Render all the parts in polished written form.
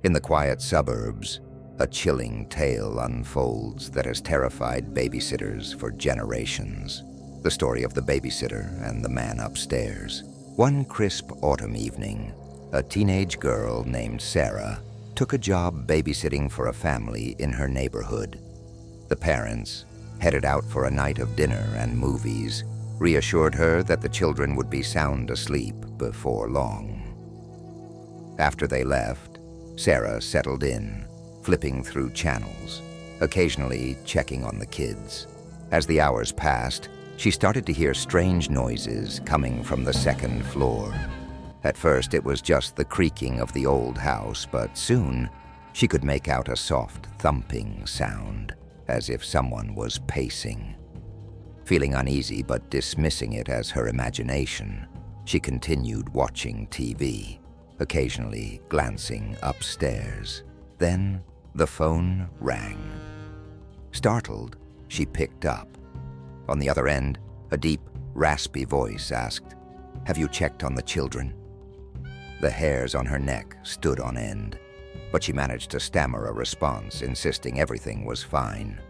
In the quiet suburbs, a chilling tale unfolds that has terrified babysitters for generations. The story of the babysitter and the man upstairs. One crisp autumn evening, a teenage girl named Sarah took a job babysitting for a family in her neighborhood. The parents, headed out for a night of dinner and movies, reassured her that the children would be sound asleep before long. After they left, Sarah settled in, flipping through channels, occasionally checking on the kids. As the hours passed, she started to hear strange noises coming from the second floor. At first, it was just the creaking of the old house, but soon she could make out a soft thumping sound, as if someone was pacing. Feeling uneasy but dismissing it as her imagination, she continued watching TV, occasionally glancing upstairs. Then the phone rang. Startled, she picked up. On the other end, a deep, raspy voice asked, "Have you checked on the children?" The hairs on her neck stood on end, but she managed to stammer a response, insisting everything was fine.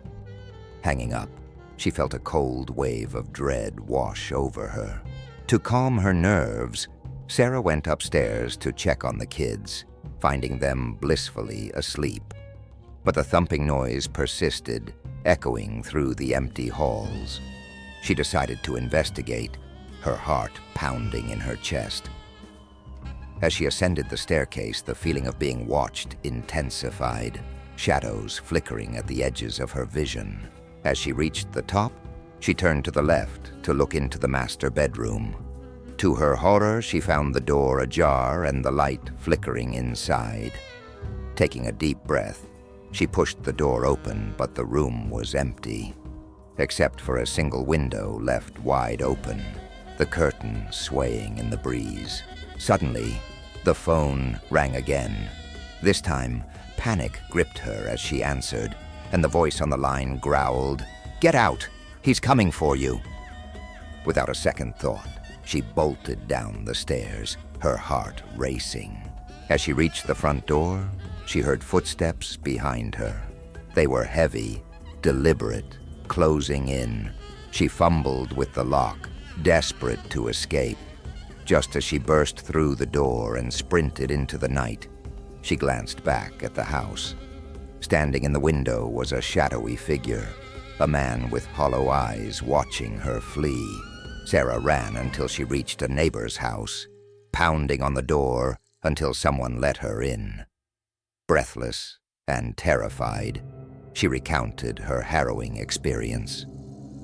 Hanging up, she felt a cold wave of dread wash over her. To calm her nerves, Sarah went upstairs to check on the kids, finding them blissfully asleep. But the thumping noise persisted, echoing through the empty halls. She decided to investigate, her heart pounding in her chest. As she ascended the staircase, the feeling of being watched intensified, shadows flickering at the edges of her vision. As she reached the top, she turned to the left to look into the master bedroom. To her horror, she found the door ajar and the light flickering inside. Taking a deep breath, she pushed the door open, but the room was empty, except for a single window left wide open, the curtain swaying in the breeze. Suddenly, the phone rang again. This time, panic gripped her as she answered, and the voice on the line growled, "Get out! He's coming for you!" Without a second thought, she bolted down the stairs, her heart racing. As she reached the front door, she heard footsteps behind her. They were heavy, deliberate, closing in. She fumbled with the lock, desperate to escape. Just as she burst through the door and sprinted into the night, she glanced back at the house. Standing in the window was a shadowy figure, a man with hollow eyes watching her flee. Sarah ran until she reached a neighbor's house, pounding on the door until someone let her in. Breathless and terrified, she recounted her harrowing experience.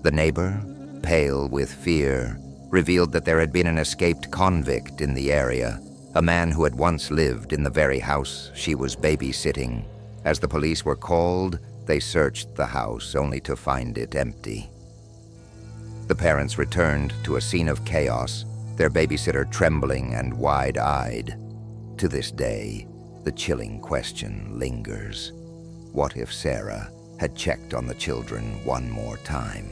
The neighbor, pale with fear, revealed that there had been an escaped convict in the area, a man who had once lived in the very house she was babysitting. As the police were called, they searched the house only to find it empty. The parents returned to a scene of chaos, their babysitter trembling and wide-eyed. To this day, the chilling question lingers. What if Sarah had checked on the children one more time?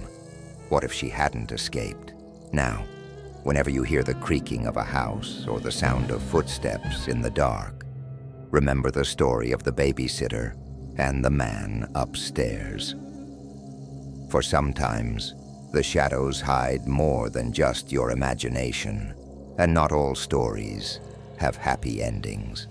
What if she hadn't escaped? Now, whenever you hear the creaking of a house or the sound of footsteps in the dark, remember the story of the babysitter and the man upstairs. For sometimes, the shadows hide more than just your imagination, and not all stories have happy endings.